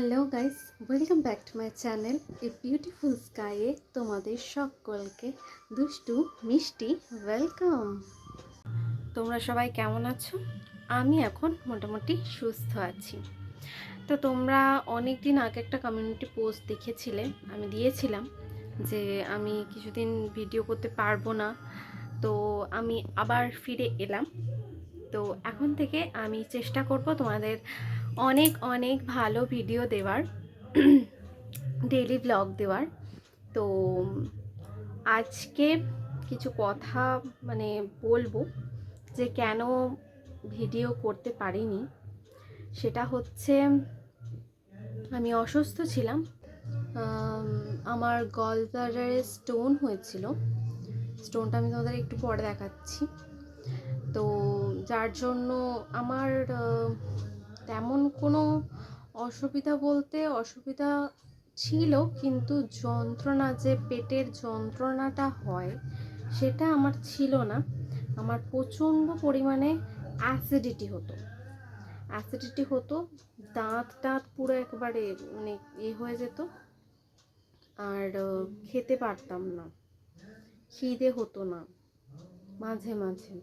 Hello guys, welcome back to my channel a beautiful স্কাইয়ে তোমাদের সকলকে দুষ্টু মিষ্টি ওয়েলকাম। তোমরা সবাই কেমন আছো? আমি এখন মোটামুটি সুস্থ আছি। তো তোমরা অনেক দিন আগে একটা কমিউনিটি পোস্ট দেখেছিলে, আমি দিয়েছিলাম যে আমি কিছুদিন ভিডিও করতে পারবো না, তো আমি আবার ফিরে এলাম। তো এখন থেকে আমি চেষ্টা করব তোমাদের অনেক অনেক ভালো ভিডিও দেওয়ার, ডেইলি ব্লগ দেওয়ার। তো আজকে কিছু কথা বলবো যে কেন ভিডিও করতে পারিনি। সেটা হচ্ছে আমি অসুস্থ ছিলাম, আমার গলব্লাডারে স্টোন হয়েছিল। স্টোনটা আমি তোমাদের একটু পরে দেখাচ্ছি। তো যার জন্য আমার তেমন কোনো অসুবিধা ছিল, কিন্তু যন্ত্রণা, যে পেটের যন্ত্রণাটা হয় সেটা আমার ছিল না। আমার প্রচণ্ড পরিমাণে অ্যাসিডিটি হতো, দাঁত পুরো একবারে হয়ে যেত, আর খেতে পারতাম না, খিদে হতো না মাঝে মাঝে,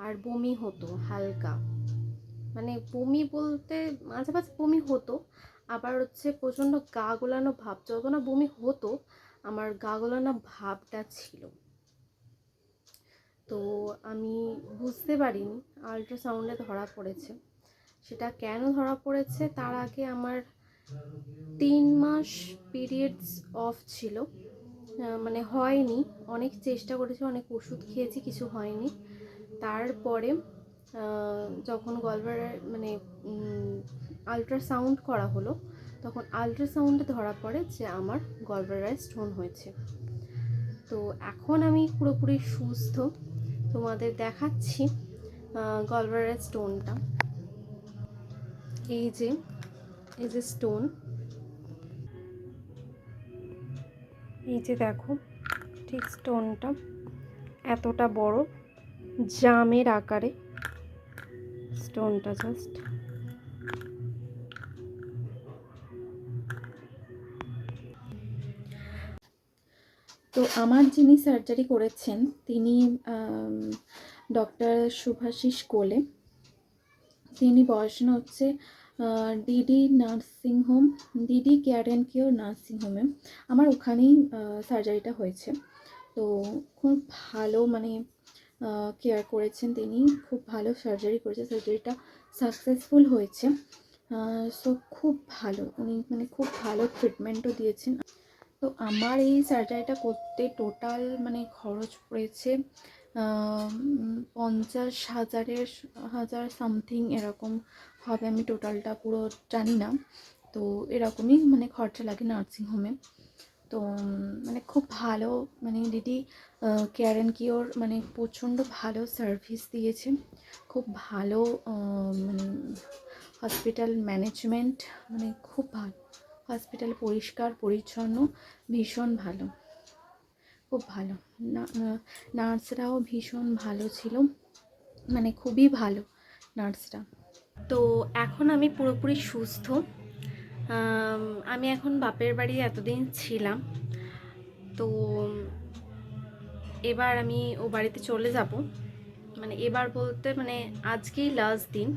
আর বমি হতো হালকা, বমি বলতে মাঝে মাঝে বমি হতো, আবার হচ্ছে প্রচণ্ড গা গোলানো ভাব। যত না বমি হতো, আমার গা গোলানো ভাবটা ছিল। তো আমি বুঝতে পারিনি, আল্ট্রাসাউন্ডে ধরা পড়েছে। সেটা কেন ধরা পড়েছে, তার আগে আমার 3 মাস পিরিয়ডস অফ ছিল, হয়নি। অনেক চেষ্টা করেছি, অনেক ওষুধ খেয়েছি, কিছু হয়নি। তারপরে যখন গলব্লাডার আল্ট্রাসাউন্ড করা হলো, তখন আল্ট্রাসাউন্ডে ধরা পড়ে যে আমার গলব্লাডারে স্টোন হয়েছে। তো এখন আমি পুরোপুরি সুস্থ। তোমাদের দেখাচ্ছি গলব্লাডার স্টোনটা। এই যে স্টোন, এই যে দেখো, ঠিক স্টোনটা এতটা বড়, জামের আকারে স্টোনটা। জাস্ট তো আমার যিনি সার্জারি করেছেন তিনি ডক্টর শুভাশিস কোলে। তিনি পড়াশোনা হচ্ছে DD nursing home, DD care and cure নার্সিংহোমে। আমার ওখানেই সার্জারিটা হয়েছে। তো খুব ভালো কেয়ার করেছেন তিনি, খুব ভালো সার্জারি করেছে, সার্জারিটা সাকসেসফুল হয়েছে। সো খুব ভালো, উনি খুব ভালো ট্রিটমেন্টও দিয়েছেন। তো আমার এই সার্জারিটা করতে টোটাল খরচ পড়েছে 50,000 সামথিং এরকম হবে। আমি টোটালটা পুরো জানি না, তো এরকমই খরচা লাগে নার্সিংহোমে। তো খুব ভালো, দিদি কেয়ার অ্যান্ড কিওর প্রচণ্ড ভালো সার্ভিস দিয়েছে, খুব ভালো হসপিটাল ম্যানেজমেন্ট, খুব ভালো হসপিটাল, পরিষ্কার পরিচ্ছন্ন, ভীষণ ভালো, খুব ভালো। নার্সরাও ভীষণ ভালো ছিল, খুবই ভালো নার্সরা। তো এখন আমি পুরোপুরি সুস্থ। আমি এখন বাপের বাড়ি এতদিন ছিলাম, তো এবার আমি ও বাড়িতে চলে যাব। এবার বলতে আজকেই লাস্ট দিন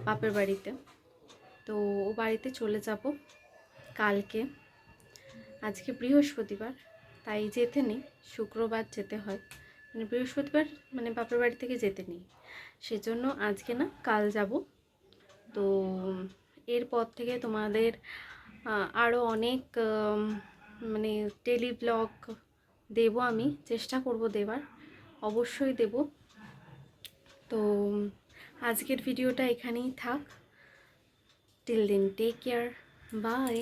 বাপের বাড়িতে। তো ও বাড়িতে চলে যাব কালকে। আজকে বৃহস্পতিবার, তাই যেতে নেই, শুক্রবার যেতে হয়। বৃহস্পতিবার বাপের বাড়ি থেকে যেতে নেই, সেজন্য আজকে না, কাল যাব। তো এরপর থেকে তোমাদের আরও অনেক ডেলি ব্লগ দেব, আমি চেষ্টা করব দেওয়ার, অবশ্যই দেব। তো আজকের ভিডিওটা এখানেই থাক। Till then, take care, by.